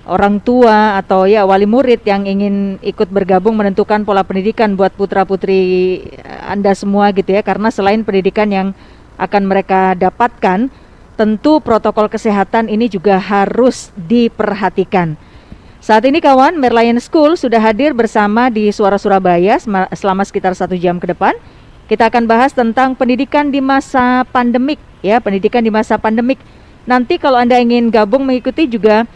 orang tua atau ya wali murid yang ingin ikut bergabung menentukan pola pendidikan buat putra-putri Anda semua gitu ya, karena selain pendidikan yang akan mereka dapatkan, tentu protokol kesehatan ini juga harus diperhatikan. Saat ini kawan, Merlion School sudah hadir bersama di Suara Surabaya selama sekitar 1 jam ke depan. Kita akan bahas tentang pendidikan di masa pandemik ya, pendidikan di masa pandemik. Nanti kalau Anda ingin gabung mengikuti juga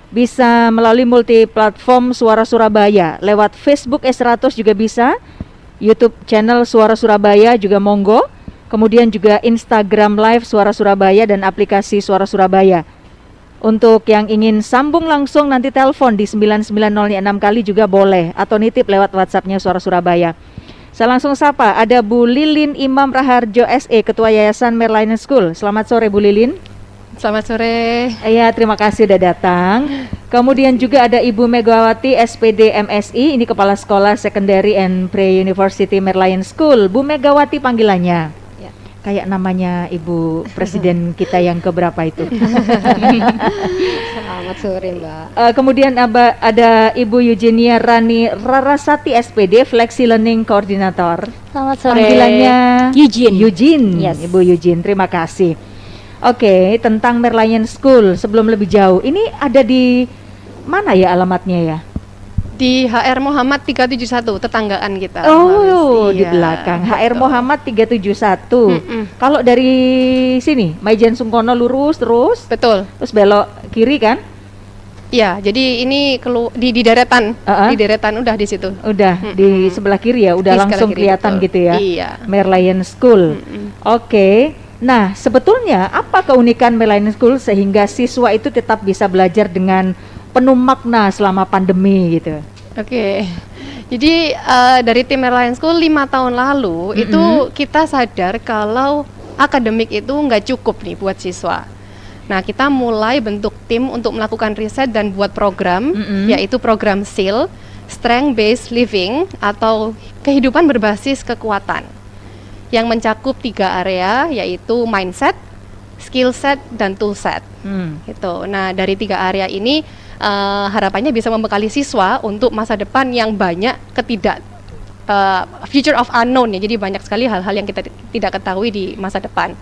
bisa melalui multi platform Suara Surabaya, lewat Facebook S100 juga bisa, YouTube channel Suara Surabaya juga monggo, kemudian juga Instagram Live Suara Surabaya dan aplikasi Suara Surabaya. Untuk yang ingin sambung langsung nanti telepon di 99006 kali juga boleh, atau nitip lewat WhatsAppnya Suara Surabaya. Saya langsung sapa, ada Bu Lilin Imam Raharjo SE, Ketua Yayasan Merlion School. Selamat sore Bu Lilin. Selamat sore. Iya, terima kasih sudah datang. Kemudian juga ada Ibu Megawati SPD MSI, ini Kepala Sekolah Secondary and Pre-University Merlion School. Bu Megawati panggilannya. Ya. Kayak namanya Ibu Presiden kita yang keberapa itu. Selamat sore Mbak. Kemudian ada Ibu Eugenia Rani Rarasati SPD, Flexi Learning Coordinator. Selamat sore. Panggilannya Eugene. Yes. Ibu Eugene, terima kasih. Oke, tentang Merlion School sebelum lebih jauh, ini ada di mana ya alamatnya ya? Di HR Muhammad 371, tetanggaan kita. Oh, di Iya, belakang HR betul. Muhammad 371. Kalau dari sini, Maijen Sungkono lurus terus Betul. belok kiri kan? Iya, jadi ini di deretan. Di deretan udah di situ. Udah di sebelah kiri ya, udah Di langsung sebelah kiri, kelihatan betul. gitu ya. Iya. Merlion School. Oke. Nah, sebetulnya apa keunikan Merlion School sehingga siswa itu tetap bisa belajar dengan penuh makna selama pandemi gitu? Oke. Jadi dari tim Merlion School 5 tahun lalu itu kita sadar kalau akademik itu nggak cukup nih buat siswa. Nah, kita mulai bentuk tim untuk melakukan riset dan buat program, yaitu program SEAL, Strength Based Living atau kehidupan berbasis kekuatan, yang mencakup 3 area, yaitu mindset, skill set, dan tool set. Gitu. Nah, dari 3 area ini harapannya bisa membekali siswa untuk masa depan yang banyak future of unknown ya. Jadi banyak sekali hal-hal yang kita tidak ketahui di masa depan.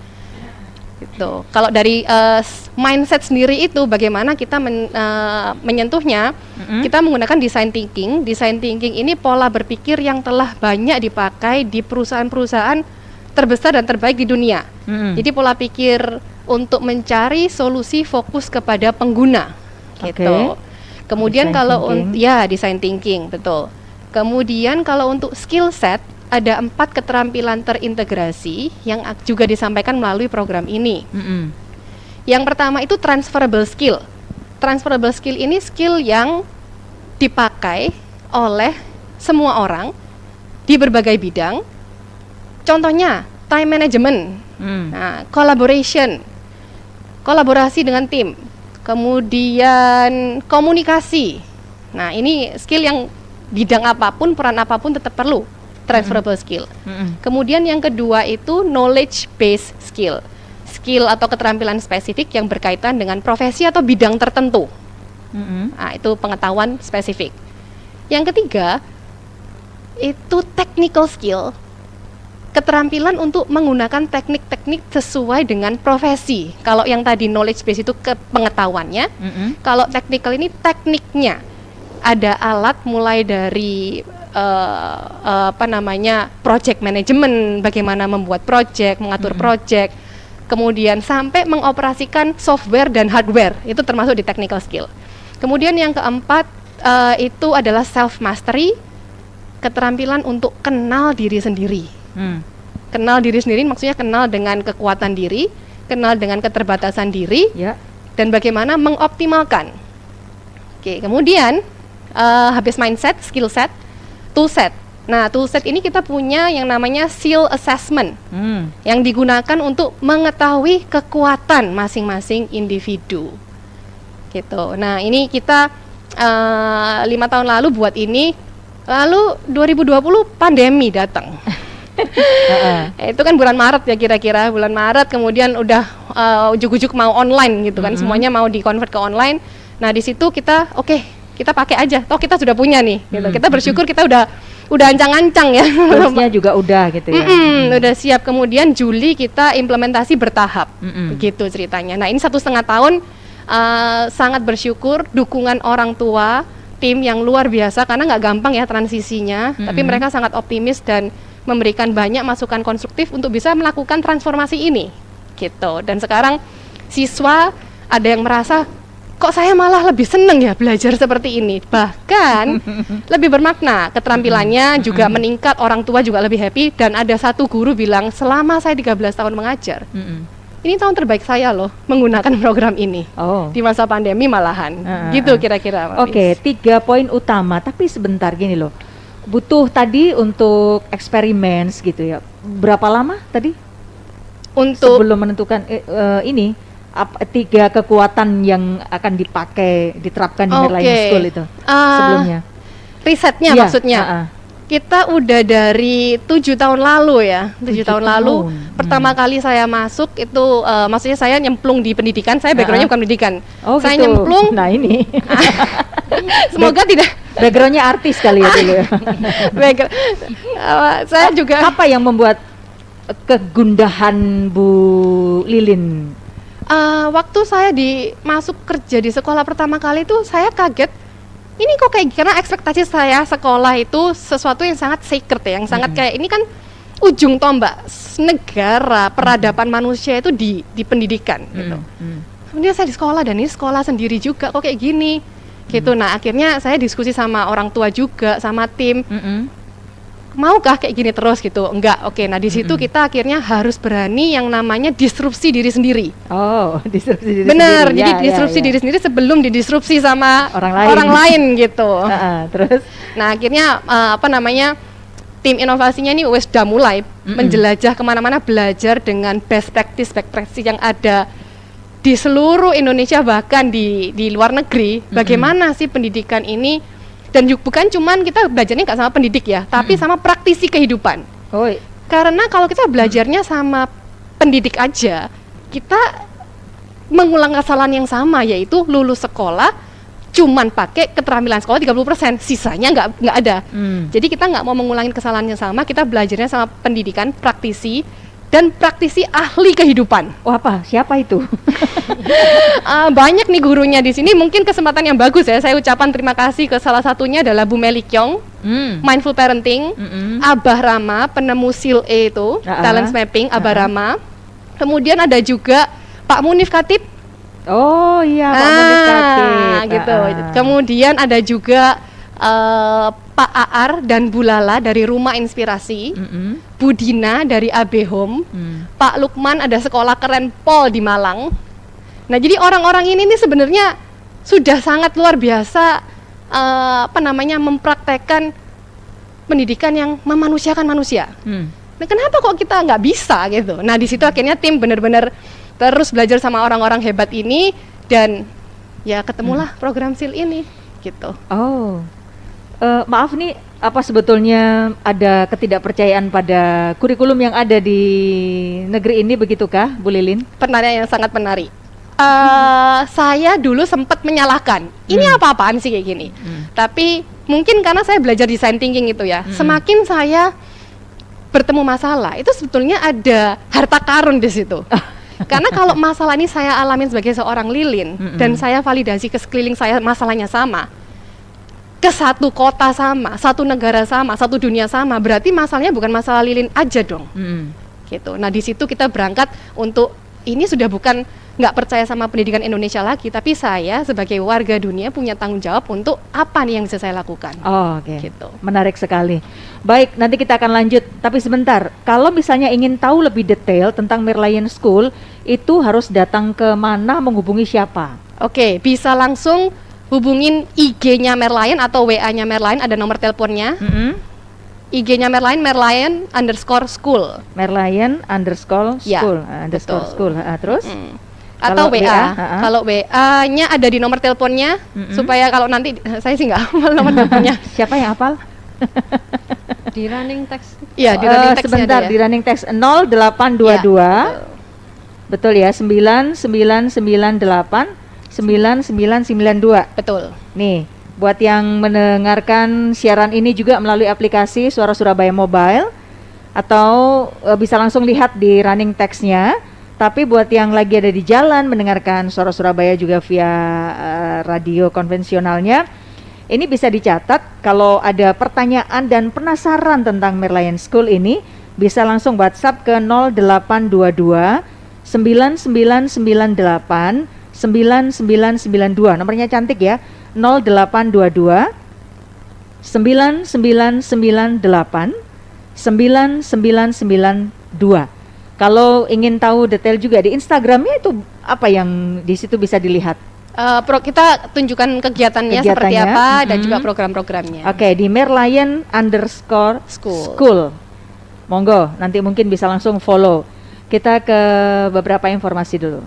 Gitu. Kalau dari mindset sendiri itu bagaimana kita menyentuhnya, kita menggunakan design thinking. Design thinking ini pola berpikir yang telah banyak dipakai di perusahaan-perusahaan terbesar dan terbaik di dunia. Jadi pola pikir untuk mencari solusi fokus kepada pengguna. Gitu. Kemudian design thinking, betul. Kemudian kalau untuk skill set ada 4 keterampilan terintegrasi yang juga disampaikan melalui program ini. Yang pertama itu transferable skill. Transferable skill ini skill yang dipakai oleh semua orang di berbagai bidang. Contohnya time management, kolaborasi dengan tim, kemudian komunikasi. Nah, ini skill yang bidang apapun, peran apapun tetap perlu. Transferable skill. Kemudian yang kedua itu knowledge based skill. Skill atau keterampilan spesifik yang berkaitan dengan profesi atau bidang tertentu. Nah, itu pengetahuan spesifik. Yang ketiga itu technical skill. Keterampilan untuk menggunakan teknik-teknik sesuai dengan profesi. Kalau yang tadi knowledge base itu pengetahuannya, kalau technical ini tekniknya. Ada alat mulai dari project management, bagaimana membuat project, mengatur project, kemudian sampai mengoperasikan software dan hardware, itu termasuk di technical skill. Kemudian yang keempat itu adalah self mastery, keterampilan untuk kenal diri sendiri. Kenal diri sendiri maksudnya kenal dengan kekuatan diri, kenal dengan keterbatasan diri, dan bagaimana mengoptimalkan. Oke, kemudian habis mindset, skill set, tool set. Nah, tool set ini kita punya yang namanya SEAL assessment, yang digunakan untuk mengetahui kekuatan masing-masing individu. Gitu. Nah, ini kita 5 tahun lalu buat ini, lalu 2020 pandemi datang. Itu kan bulan Maret ya kira-kira, bulan Maret kemudian udah ujuk-ujuk mau online gitu kan, semuanya mau di-convert ke online. Nah di situ kita kita pakai aja, toh kita sudah punya nih, gitu. Kita bersyukur kita udah ancang-ancang ya. Harusnya juga udah gitu ya. Udah siap. Kemudian Juli kita implementasi bertahap, begitu ceritanya. Nah ini 1,5 tahun sangat bersyukur dukungan orang tua, tim yang luar biasa karena nggak gampang ya transisinya, tapi mereka sangat optimis dan memberikan banyak masukan konstruktif untuk bisa melakukan transformasi ini, gitu. Dan sekarang siswa ada yang merasa kok saya malah lebih seneng ya belajar seperti ini, bahkan lebih bermakna, keterampilannya juga meningkat, orang tua juga lebih happy. Dan ada satu guru bilang selama saya 13 tahun mengajar, ini tahun terbaik saya loh menggunakan program ini di masa pandemi malahan, gitu kira-kira. Oke, 3 poin utama, tapi sebentar gini loh, butuh tadi untuk eksperimen gitu ya, berapa lama tadi? Untuk sebelum menentukan ini 3 kekuatan yang akan diterapkan di Merlion School itu sebelumnya. Risetnya maksudnya. Kita udah dari 7 tahun lalu ya, 7 tahun lalu pertama kali saya masuk itu, maksudnya saya nyemplung di pendidikan, saya backgroundnya bukan pendidikan. Saya gitu. nyemplung. Nah ini, semoga tidak. Backgroundnya artis kali ya dulu. Saya juga. Apa yang membuat kegundahan Bu Lilin? Waktu saya masuk kerja di sekolah pertama kali itu saya kaget. Ini kok kayak, karena ekspektasi saya sekolah itu sesuatu yang sangat sacred ya, yang sangat kayak ini kan ujung tombak negara, peradaban manusia itu di pendidikan gitu. Kemudian saya di sekolah dan ini sekolah sendiri juga kok kayak gini gitu. Nah akhirnya saya diskusi sama orang tua juga, sama tim. Maukah kayak gini terus gitu? Enggak. Oke, nah di situ kita akhirnya harus berani yang namanya disrupsi diri sendiri. Disrupsi diri bener, sendiri. Jadi disrupsi diri sendiri sebelum didisrupsi sama orang lain gitu. Terus? Nah akhirnya tim inovasinya ini udah mulai menjelajah kemana-mana, belajar dengan best practice yang ada di seluruh Indonesia, bahkan di luar negeri. Bagaimana sih pendidikan ini? Dan bukan cuman kita belajarnya nggak sama pendidik ya, tapi sama praktisi kehidupan. Karena kalau kita belajarnya sama pendidik aja, kita mengulang kesalahan yang sama, yaitu lulus sekolah cuman pakai keterampilan sekolah 30%, sisanya nggak ada. Jadi kita nggak mau mengulangi kesalahan yang sama, kita belajarnya sama pendidikan, praktisi, dan praktisi ahli kehidupan. Apa? Siapa itu? Banyak nih gurunya di sini. Mungkin kesempatan yang bagus ya. Saya ucapan terima kasih ke salah satunya adalah Bu Meli Kyong, Mindful Parenting, Abah Rama, penemu SEAL A itu, Talent Mapping, Abah Rama. Kemudian ada juga Pak Munif Khatib. Pak Munif Khatib. Gitu. Kemudian ada juga Pak Aar dan Bu Lala dari Rumah Inspirasi, Bu Dina dari AB Home, Pak Lukman ada sekolah keren Pol di Malang. Nah jadi orang-orang ini nih sebenarnya sudah sangat luar biasa mempraktekkan pendidikan yang memanusiakan manusia. Nah kenapa kok kita nggak bisa gitu? Nah di situ akhirnya tim benar-benar terus belajar sama orang-orang hebat ini dan ya ketemulah program SEAL ini gitu. Maaf nih, apa sebetulnya ada ketidakpercayaan pada kurikulum yang ada di negeri ini, begitukah Bu Lilin? Pertanyaan yang sangat menarik. Saya dulu sempat menyalahkan, ini apa-apaan sih kayak gini. Tapi mungkin karena saya belajar design thinking itu ya, semakin saya bertemu masalah, itu sebetulnya ada harta karun di situ. Karena kalau masalah ini saya alamin sebagai seorang Lilin dan saya validasi ke sekeliling saya masalahnya sama, ke satu kota sama, satu negara sama, satu dunia sama, berarti masalahnya bukan masalah Lilin aja dong. Gitu. Nah di situ kita berangkat untuk ini sudah bukan nggak percaya sama pendidikan Indonesia lagi, tapi saya sebagai warga dunia punya tanggung jawab untuk apa nih yang bisa saya lakukan. Gitu. Menarik sekali. Baik, nanti kita akan lanjut, tapi sebentar, kalau misalnya ingin tahu lebih detail tentang Merlion School, itu harus datang ke mana, menghubungi siapa? Bisa langsung hubungin IG-nya Merlion atau WA-nya Merlion, ada nomor teleponnya. IG-nya Merlion_school. Merlion_school. Terus? Atau WA. Kalau WA-nya ada di nomor teleponnya, supaya kalau nanti saya sih nggak hafal nomor teleponnya. Siapa yang hafal? Di running text. Iya, di running text. Sebentar, di running text 0822. Betul ya, 9998 9992. Betul. Nih, buat yang mendengarkan siaran ini juga melalui aplikasi Suara Surabaya Mobile atau bisa langsung lihat di running text-nya. Tapi buat yang lagi ada di jalan mendengarkan Suara Surabaya juga via radio konvensionalnya, ini bisa dicatat kalau ada pertanyaan dan penasaran tentang Merlion School ini, bisa langsung WhatsApp ke 0822 9998 9992. Nomornya cantik ya. 0822 9998 9992. Kalau ingin tahu detail juga di Instagramnya itu apa yang di situ bisa dilihat? Kita tunjukkan kegiatannya seperti apa dan juga program-programnya. Oke, di Merlion_School. Monggo, nanti mungkin bisa langsung follow. Kita ke beberapa informasi dulu.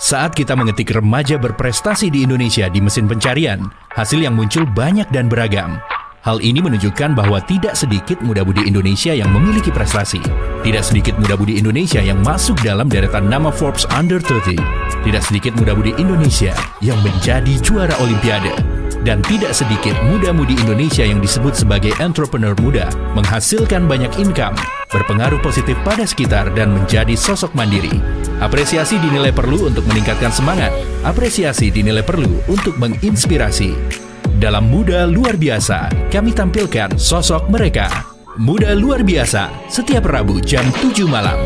Saat kita mengetik remaja berprestasi di Indonesia di mesin pencarian, hasil yang muncul banyak dan beragam. Hal ini menunjukkan bahwa tidak sedikit muda-mudi Indonesia yang memiliki prestasi. Tidak sedikit muda-mudi Indonesia yang masuk dalam deretan nama Forbes Under 30. Tidak sedikit muda-mudi Indonesia yang menjadi juara Olimpiade. Dan tidak sedikit muda-mudi Indonesia yang disebut sebagai entrepreneur muda, menghasilkan banyak income, berpengaruh positif pada sekitar dan menjadi sosok mandiri. Apresiasi dinilai perlu untuk meningkatkan semangat. Apresiasi dinilai perlu untuk menginspirasi. Dalam Muda Luar Biasa, kami tampilkan sosok mereka. Muda Luar Biasa, setiap Rabu jam 7 malam.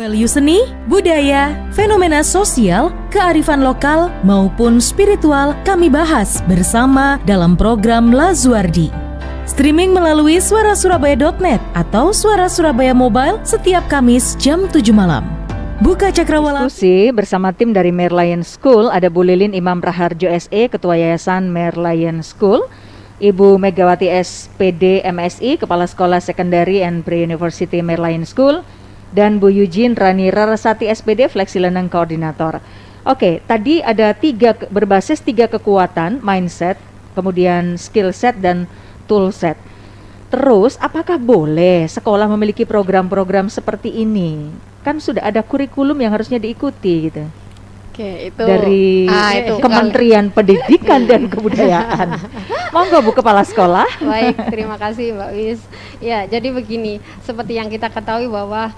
Value seni, budaya, fenomena sosial, kearifan lokal, maupun spiritual kami bahas bersama dalam program Lazuardi. Streaming melalui suarasurabaya.net atau Suara Surabaya Mobile setiap Kamis jam 7 malam. Buka cakrawala. Diskusi bersama tim dari Merlion School, ada Bu Lilin Imam Raharjo SE, Ketua Yayasan Merlion School, Ibu Megawati SPD MSI, Kepala Sekolah Sekundari and Pre-University Merlion School, dan Bu Eugene Rani Rarasati SPD, Flexi Learning Koordinator. Oke, tadi ada berbasis tiga kekuatan, mindset, kemudian skill set dan tool set. Terus, apakah boleh sekolah memiliki program-program seperti ini? Kan sudah ada kurikulum yang harusnya diikuti gitu. Oke, itu dari Kementerian Pendidikan dan Kebudayaan. Monggo Bu Kepala Sekolah. Baik, terima kasih Mbak Wis. Ya, jadi begini, seperti yang kita ketahui bahwa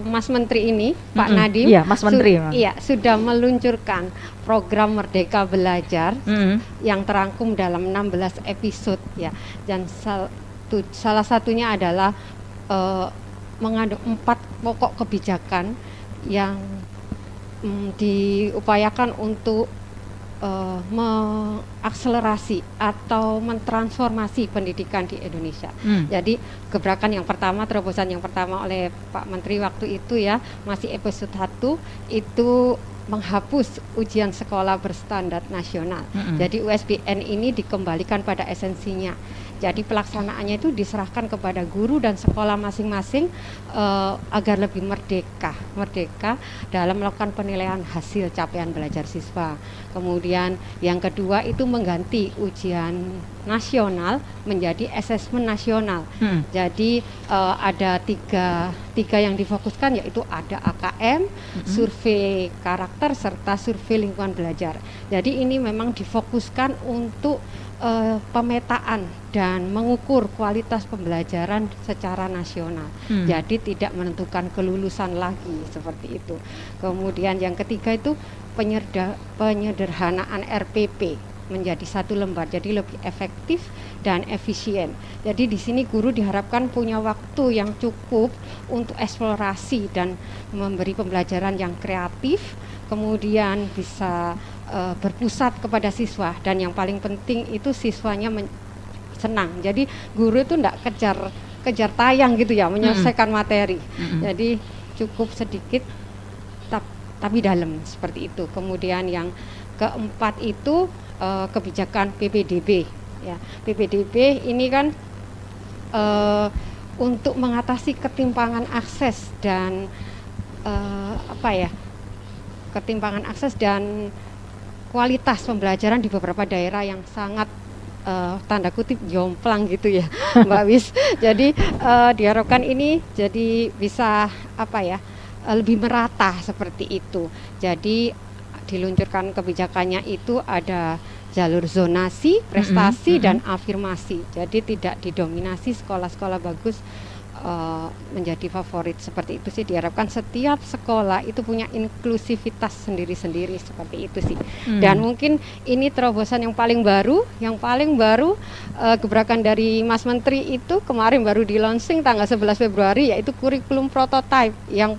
Mas Menteri ini, Pak Nadiem, iya, Mas Menteri, sudah meluncurkan program Merdeka Belajar yang terangkum dalam 16 episode ya. Dan salah satunya adalah mengandung 4 pokok kebijakan yang diupayakan untuk mengakselerasi atau mentransformasi pendidikan di Indonesia. Jadi gebrakan yang pertama, terobosan yang pertama oleh Pak Menteri waktu itu ya, masih episode 1 itu menghapus ujian sekolah berstandar nasional. Jadi USBN ini dikembalikan pada esensinya. Jadi pelaksanaannya itu diserahkan kepada guru dan sekolah masing-masing agar lebih merdeka dalam melakukan penilaian hasil capaian belajar siswa. Kemudian yang kedua itu mengganti ujian nasional menjadi asesmen nasional. Jadi ada tiga yang difokuskan, yaitu ada AKM, survei karakter serta survei lingkungan belajar. Jadi ini memang difokuskan untuk pemetaan dan mengukur kualitas pembelajaran secara nasional. Jadi tidak menentukan kelulusan lagi seperti itu. Kemudian yang ketiga itu penyederhanaan RPP. menjadi satu lembar, jadi lebih efektif dan efisien. Jadi di sini guru diharapkan punya waktu yang cukup untuk eksplorasi dan memberi pembelajaran yang kreatif, kemudian bisa berpusat kepada siswa, dan yang paling penting itu siswanya senang. Jadi guru itu tidak kejar tayang gitu ya, menyelesaikan materi. Jadi cukup sedikit tapi dalam, seperti itu. Kemudian yang keempat itu kebijakan PPDB ya. PPDB ini kan untuk mengatasi ketimpangan akses dan ketimpangan akses dan kualitas pembelajaran di beberapa daerah yang sangat tanda kutip jomplang gitu ya Mbak Wis. Jadi diharapkan ini jadi bisa lebih merata seperti itu. Jadi diluncurkan kebijakannya itu ada jalur zonasi, prestasi dan afirmasi. Jadi tidak didominasi sekolah-sekolah bagus menjadi favorit, seperti itu sih. Diharapkan setiap sekolah itu punya inklusivitas sendiri-sendiri, seperti itu sih. Dan mungkin ini terobosan yang paling baru gebrakan dari Mas Menteri itu kemarin baru di launching tanggal 11 Februari, yaitu kurikulum prototype yang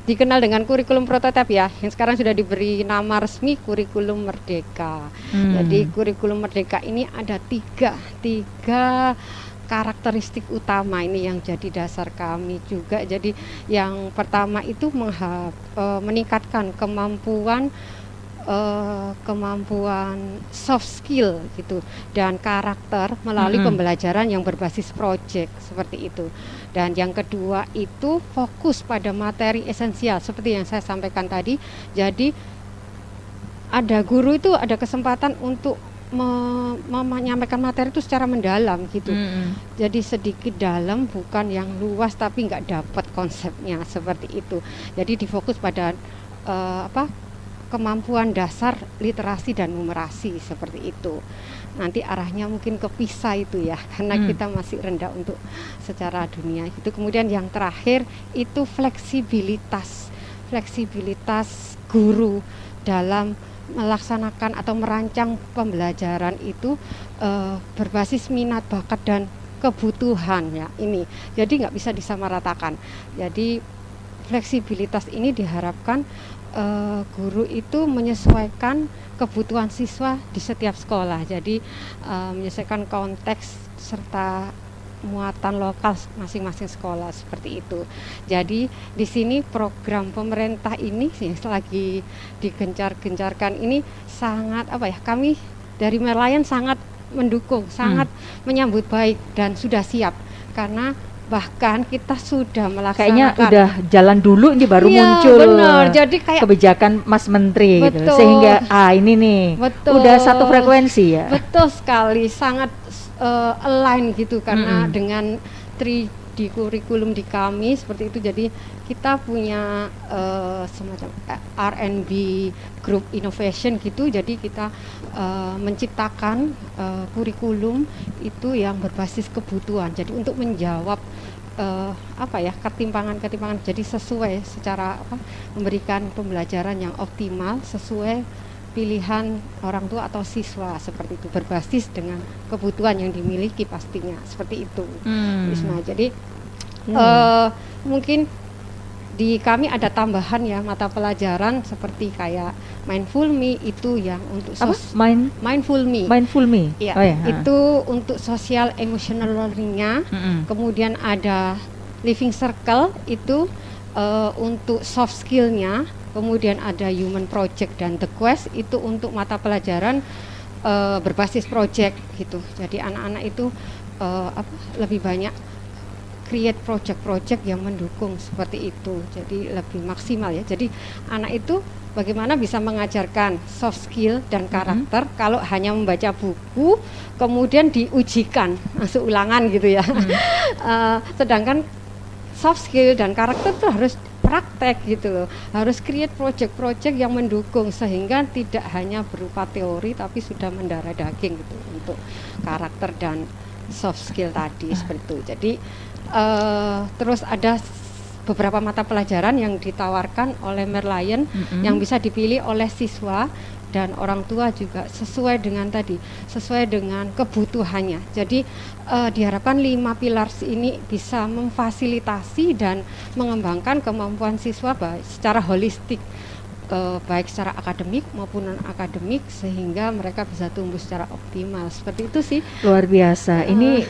dikenal dengan kurikulum prototipe ya, yang sekarang sudah diberi nama resmi kurikulum merdeka. Jadi kurikulum merdeka ini ada tiga karakteristik utama ini yang jadi dasar kami juga. Jadi yang pertama itu meningkatkan kemampuan soft skill gitu dan karakter melalui pembelajaran yang berbasis project, seperti itu. Dan yang kedua itu fokus pada materi esensial seperti yang saya sampaikan tadi. Jadi ada guru itu ada kesempatan untuk menyampaikan materi itu secara mendalam gitu. Jadi sedikit dalam, bukan yang luas tapi nggak dapat konsepnya, seperti itu. Jadi difokus pada kemampuan dasar literasi dan numerasi, seperti itu. Nanti arahnya mungkin ke PISA itu ya, karena kita masih rendah untuk secara dunia gitu. Kemudian yang terakhir itu fleksibilitas guru dalam melaksanakan atau merancang pembelajaran itu berbasis minat, bakat dan kebutuhan ya ini. Jadi nggak bisa disamaratakan. Jadi fleksibilitas ini diharapkan guru itu menyesuaikan kebutuhan siswa di setiap sekolah. Jadi menyesuaikan konteks serta muatan lokal masing-masing sekolah, seperti itu. Jadi di sini program pemerintah ini yang lagi digencar-gencarkan ini sangat kami dari Merlion sangat mendukung, sangat menyambut baik dan sudah siap, karena bahkan kita sudah melaksanakan. Kayaknya udah jalan dulu, ini baru muncul. Benar. Jadi kayak kebijakan Mas Menteri gitu. Sehingga ini nih udah satu frekuensi ya. Betul sekali, sangat align gitu, karena dengan 3D kurikulum di kami seperti itu. Jadi kita punya semacam R&B Group Innovation gitu. Jadi kita menciptakan kurikulum itu yang berbasis kebutuhan. Jadi untuk menjawab ketimpangan-ketimpangan, jadi sesuai secara memberikan pembelajaran yang optimal sesuai pilihan orang tua atau siswa, seperti itu, berbasis dengan kebutuhan yang dimiliki pastinya, seperti itu. Jadi mungkin di kami ada tambahan ya mata pelajaran seperti kayak Mindful Me, itu yang untuk Mindful Me ya, itu untuk social emotional learning-nya. Kemudian ada Living Circle itu untuk soft skill-nya. Kemudian ada Human Project dan The Quest itu untuk mata pelajaran berbasis project gitu. Jadi anak-anak itu lebih banyak create project-project yang mendukung, seperti itu. Jadi lebih maksimal ya. Jadi anak itu bagaimana bisa mengajarkan soft skill dan karakter kalau hanya membaca buku kemudian diujikan masuk ulangan gitu ya. Sedangkan soft skill dan karakter itu harus praktek gitu loh, harus create project-project yang mendukung, sehingga tidak hanya berupa teori tapi sudah mendarah daging gitu untuk karakter dan soft skill tadi, seperti itu. Jadi terus ada beberapa mata pelajaran yang ditawarkan oleh Merlion yang bisa dipilih oleh siswa dan orang tua juga sesuai dengan kebutuhannya. Jadi diharapkan 5 pilar ini bisa memfasilitasi dan mengembangkan kemampuan siswa secara holistik, baik secara akademik maupun non akademik, sehingga mereka bisa tumbuh secara optimal. Seperti itu sih. Luar biasa. Ini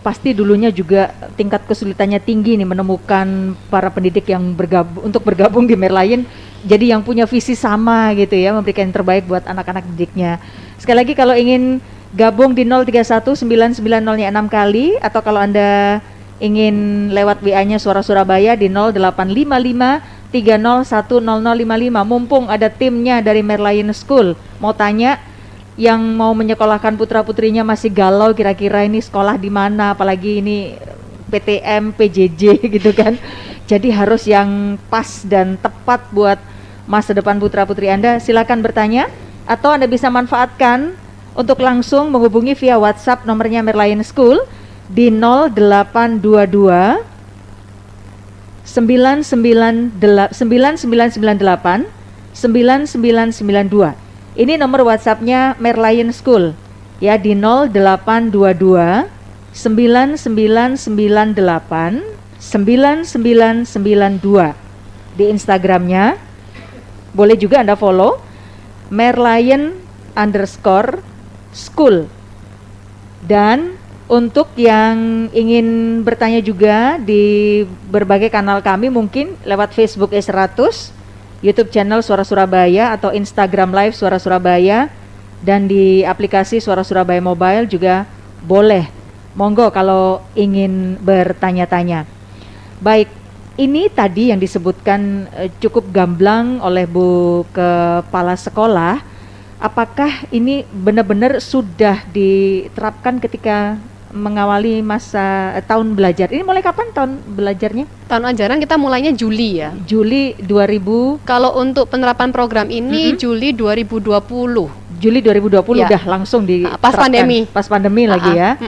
pasti dulunya juga tingkat kesulitannya tinggi nih menemukan para pendidik yang bergabung di Merlion, jadi yang punya visi sama gitu ya, memberikan yang terbaik buat anak-anak didiknya. Sekali lagi kalau ingin gabung di 031 990-nya 6 kali, atau kalau Anda ingin lewat WA-nya Suara Surabaya di 0855 3010055. Mumpung ada timnya dari Merlion School, mau tanya yang mau menyekolahkan putra-putrinya masih galau kira-kira ini sekolah di mana, apalagi ini PTM, PJJ gitu kan. Jadi harus yang pas dan tepat buat masa depan putra-putri Anda. Silakan bertanya, atau Anda bisa manfaatkan untuk langsung menghubungi via WhatsApp nomornya Merlion School di 0822 9998 9992. Ini nomor WhatsApp-nya Merlion School ya, di 0822 9998 9992. Di Instagramnya boleh juga Anda follow Merlion_school. Dan untuk yang ingin bertanya juga di berbagai kanal kami, mungkin lewat Facebook S100, YouTube channel Suara Surabaya, atau Instagram Live Suara Surabaya, dan di aplikasi Suara Surabaya Mobile juga boleh. Monggo kalau ingin bertanya-tanya. Baik, ini tadi yang disebutkan cukup gamblang oleh Bu Kepala Sekolah. Apakah ini benar-benar sudah diterapkan ketika mengawali masa tahun belajar? Ini mulai kapan tahun belajarnya? Tahun ajaran kita mulainya Juli ya. Juli 2000. Kalau untuk penerapan program ini Juli 2020. Juli 2020 ya. Udah langsung di Pas pandemi. Pas pandemi lagi ya.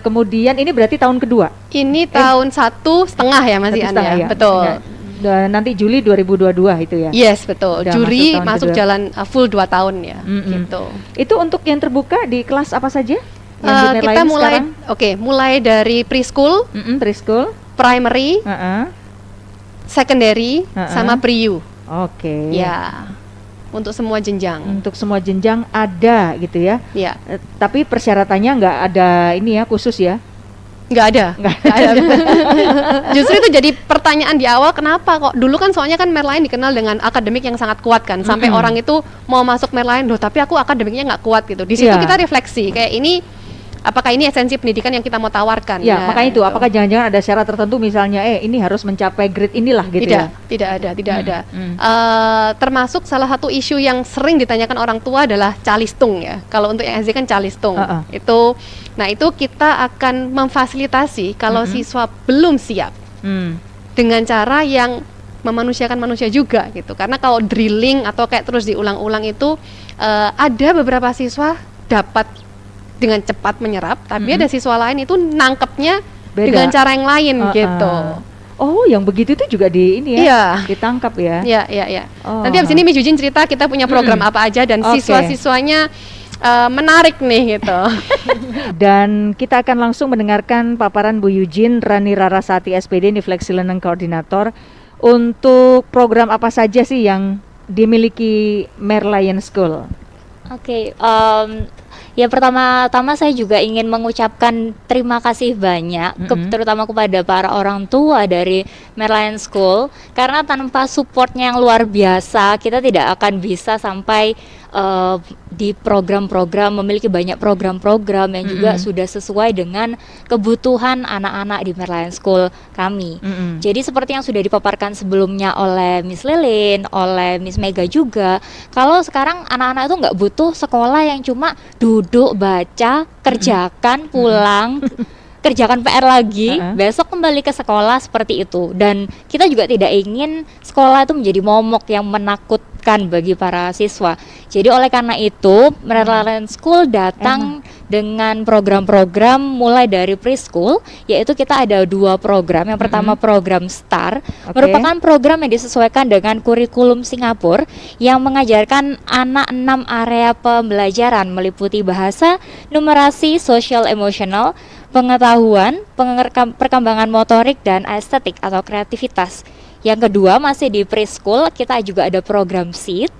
Kemudian ini berarti tahun kedua. Ini tahun 1,5 ya Mas Ian ya. Ya. Betul. Dan nanti Juli 2022 itu ya. Yes, betul. Udah Juli masuk masuk jalan full 2 tahun ya. Gitu. Itu untuk yang terbuka di kelas apa saja? Kita mulai dari preschool, preschool, primary, secondary, sama pre-U. Oke. Ya, untuk semua jenjang. Untuk semua jenjang ada gitu ya. Ya. Tapi persyaratannya nggak ada ini ya, khusus ya? Nggak ada. Justru itu jadi pertanyaan di awal, kenapa kok dulu kan, soalnya kan Merlion dikenal dengan akademik yang sangat kuat kan, sampai orang itu mau masuk Merlion, loh tapi aku akademiknya nggak kuat gitu. Di situ kita refleksi kayak ini, apakah ini esensi pendidikan yang kita mau tawarkan? Ya, makanya itu. Apakah jangan-jangan ada syarat tertentu, misalnya ini harus mencapai grade inilah gitu ya? Tidak ada. Termasuk salah satu isu yang sering ditanyakan orang tua adalah calistung ya. Kalau untuk yang SD kan calistung. Itu kita akan memfasilitasi kalau siswa belum siap dengan cara yang memanusiakan manusia juga gitu. Karena kalau drilling atau kayak terus diulang-ulang itu ada beberapa siswa dapat dengan cepat menyerap, tapi ada siswa lain itu nangkepnya dengan cara yang lain gitu. Oh, yang begitu itu juga di ini ya, ditangkap ya? Iya. Nanti abis ini Miss Jujin cerita kita punya program apa aja dan siswa-siswanya menarik nih gitu. Dan kita akan langsung mendengarkan paparan Bu Eugene Rani Rarasati SPD, ini Flexi Learning Coordinator. Untuk program apa saja sih yang dimiliki Merlion School? Ya pertama-tama saya juga ingin mengucapkan terima kasih banyak terutama kepada para orang tua dari Merlion School, karena tanpa supportnya yang luar biasa kita tidak akan bisa sampai di program-program, memiliki banyak program-program yang juga sudah sesuai dengan kebutuhan anak-anak di Merlion School kami. Jadi seperti yang sudah dipaparkan sebelumnya oleh Miss Lilin, oleh Miss Mega juga, kalau sekarang anak-anak itu nggak butuh sekolah yang cuma duduk, baca, kerjakan, pulang, kerjakan PR lagi, besok kembali ke sekolah, seperti itu. Dan kita juga tidak ingin sekolah itu menjadi momok yang menakutkan bagi para siswa. Jadi oleh karena itu Merlion School datang dengan program-program mulai dari preschool, yaitu kita ada 2 program. Yang pertama program STAR, merupakan program yang disesuaikan dengan kurikulum Singapura yang mengajarkan anak 6 area pembelajaran meliputi bahasa, numerasi, sosial emosional, pengetahuan, perkembangan motorik dan estetik atau kreativitas. Yang kedua masih di preschool, kita juga ada program SEED,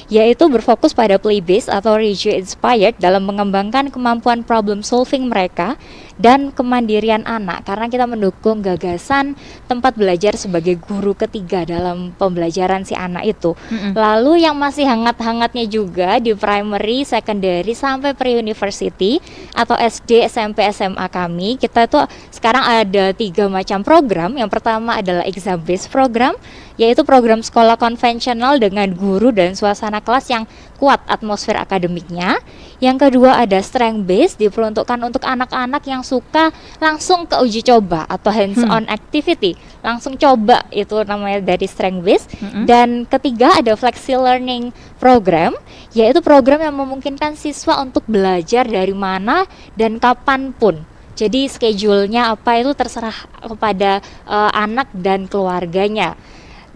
yaitu berfokus pada play-based atau regio-inspired dalam mengembangkan kemampuan problem solving mereka dan kemandirian anak, karena kita mendukung gagasan tempat belajar sebagai guru ketiga dalam pembelajaran si anak itu. Lalu yang masih hangat-hangatnya juga di primary, secondary sampai pre-university atau SD, SMP, SMA kami, kita tuh sekarang ada 3 macam program. Yang pertama adalah exam based program, yaitu program sekolah konvensional dengan guru dan suasana kelas yang kuat atmosfer akademiknya. Yang kedua ada strength based, diperuntukkan untuk anak-anak yang suka langsung ke uji coba atau hands on activity, langsung coba, itu namanya dari strength based. Dan ketiga ada flexi learning program, yaitu program yang memungkinkan siswa untuk belajar dari mana dan kapanpun. Jadi schedule-nya apa itu terserah kepada anak dan keluarganya.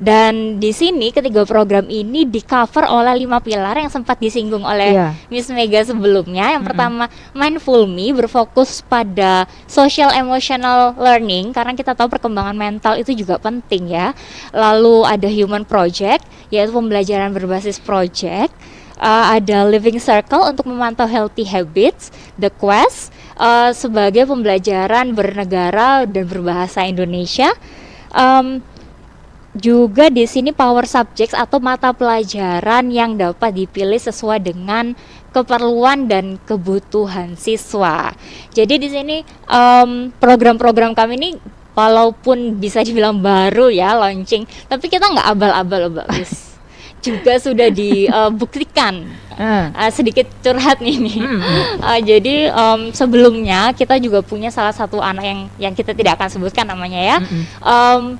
Dan di sini ketiga program ini di cover oleh 5 pilar yang sempat disinggung oleh Miss Mega sebelumnya. Yang pertama Mindful Me, berfokus pada social emotional learning, karena kita tahu perkembangan mental itu juga penting ya. Lalu ada Human Project, yaitu pembelajaran berbasis project. Ada Living Circle untuk memantau healthy habits. The Quest sebagai pembelajaran bernegara dan berbahasa Indonesia. Juga di sini power subjects atau mata pelajaran yang dapat dipilih sesuai dengan keperluan dan kebutuhan siswa. Jadi di sini program-program kami ini walaupun bisa dibilang baru ya, launching, tapi kita nggak abal-abal, bagus. Juga sudah dibuktikan. Sedikit curhat nih. Jadi sebelumnya kita juga punya salah satu anak yang kita tidak akan sebutkan namanya ya.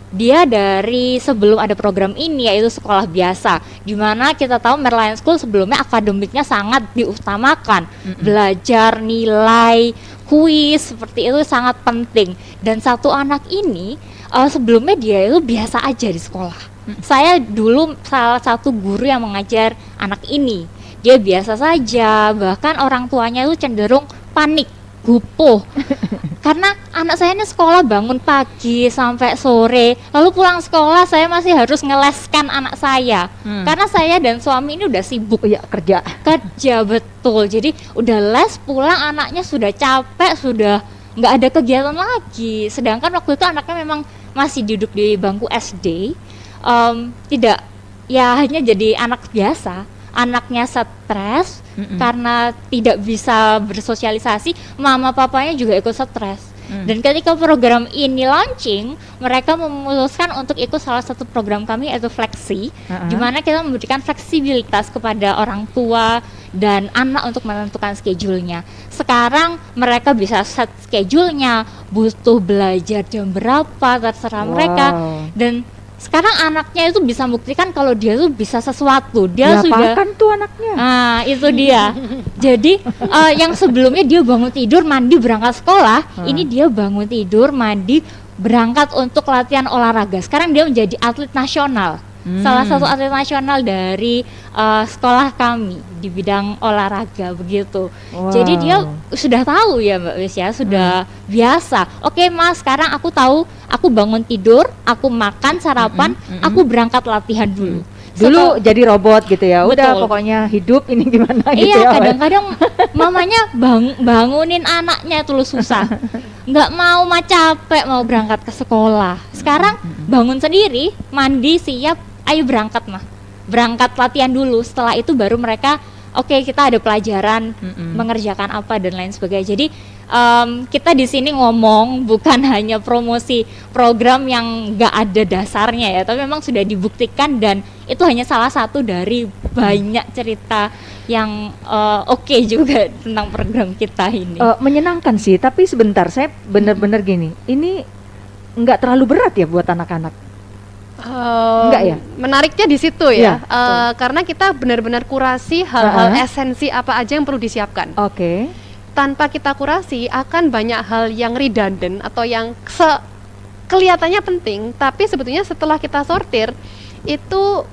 Dia dari sebelum ada program ini, yaitu sekolah biasa, di mana kita tahu Merlion School sebelumnya akademiknya sangat diutamakan. Belajar nilai, kuis seperti itu sangat penting. Dan satu anak ini sebelumnya dia itu biasa aja di sekolah. Saya dulu salah satu guru yang mengajar anak ini. Dia biasa saja, bahkan orang tuanya itu cenderung panik, gupuh. Karena anak saya ini sekolah bangun pagi sampai sore, lalu pulang sekolah saya masih harus ngeleskan anak saya. Karena saya dan suami ini udah sibuk kerja betul. Jadi udah les, pulang anaknya sudah capek, sudah nggak ada kegiatan lagi. Sedangkan waktu itu anaknya memang masih duduk di bangku SD. Tidak, ya hanya jadi anak biasa. Anaknya stres karena tidak bisa bersosialisasi, mama papanya juga ikut stres. Dan ketika program ini launching, mereka memutuskan untuk ikut salah satu program kami, yaitu Flexi, di mana kita memberikan fleksibilitas kepada orang tua dan anak untuk menentukan schedule-nya. Sekarang mereka bisa set schedule-nya, butuh belajar jam berapa terserah mereka. Dan sekarang anaknya itu bisa buktikan kalau dia tuh bisa sesuatu. Dia sudah kan tuh anaknya. Nah, itu dia. Jadi yang sebelumnya dia bangun tidur, mandi, berangkat sekolah, ini dia bangun tidur, mandi, berangkat untuk latihan olahraga. Sekarang dia menjadi atlet nasional. Salah satu atlet nasional dari sekolah kami di bidang olahraga begitu. Jadi dia sudah tahu ya Mbak Wis ya, sudah biasa. Oke Mas, sekarang aku tahu, aku bangun tidur, aku makan sarapan, aku berangkat latihan dulu. Dulu jadi robot gitu ya. Udah Betul. pokoknya hidup ini gimana gitu Iya, ya. kadang-kadang mamanya bangunin anaknya itu susah. Nggak mau, capek mau berangkat ke sekolah. Sekarang bangun sendiri, mandi, siap, ayo berangkat mah. Berangkat latihan dulu. Setelah itu baru mereka kita ada pelajaran, mengerjakan apa dan lain sebagainya. Jadi kita di sini ngomong bukan hanya promosi program yang nggak ada dasarnya ya, tapi memang sudah dibuktikan dan itu hanya salah satu dari banyak cerita yang juga tentang program kita ini. Menyenangkan sih, tapi sebentar, saya benar-benar gini, ini nggak terlalu berat ya buat anak-anak? Enggak ya? Menariknya di situ ya, karena kita benar-benar kurasi hal-hal esensi apa aja yang perlu disiapkan. Oke. tanpa kita kurasi akan banyak hal yang redundant atau yang kelihatannya penting, tapi sebetulnya setelah kita sortir itu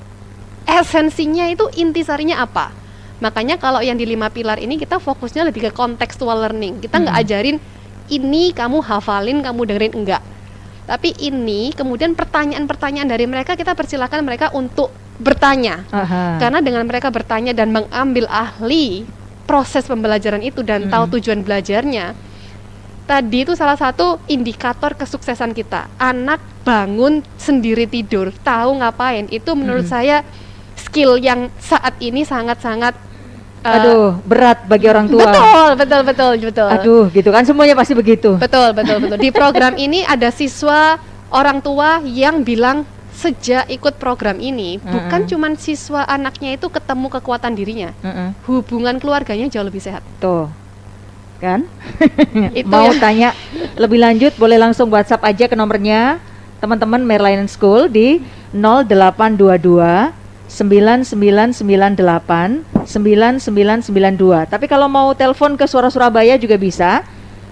esensinya itu intisarinya apa. Makanya kalau yang di 5 pilar ini kita fokusnya lebih ke contextual learning. Kita nggak ajarin ini kamu hafalin, kamu dengerin, enggak. Tapi ini kemudian pertanyaan-pertanyaan dari mereka kita persilakan mereka untuk bertanya. Karena dengan mereka bertanya dan mengambil ahli proses pembelajaran itu dan tahu tujuan belajarnya, tadi itu salah satu indikator kesuksesan kita. Anak bangun sendiri tidur, tahu ngapain. Itu menurut saya skill yang saat ini sangat-sangat berat bagi orang tua. Betul. Aduh, gitu kan semuanya pasti begitu. Betul. Di program ini ada siswa orang tua yang bilang sejak ikut program ini bukan cuman siswa anaknya itu ketemu kekuatan dirinya, hubungan keluarganya jauh lebih sehat. Tuh, kan? Itu Mau tanya lebih lanjut boleh langsung WhatsApp aja ke nomornya teman-teman Merlion School di 0822 9998 9992. Tapi kalau mau telepon ke Suara Surabaya juga bisa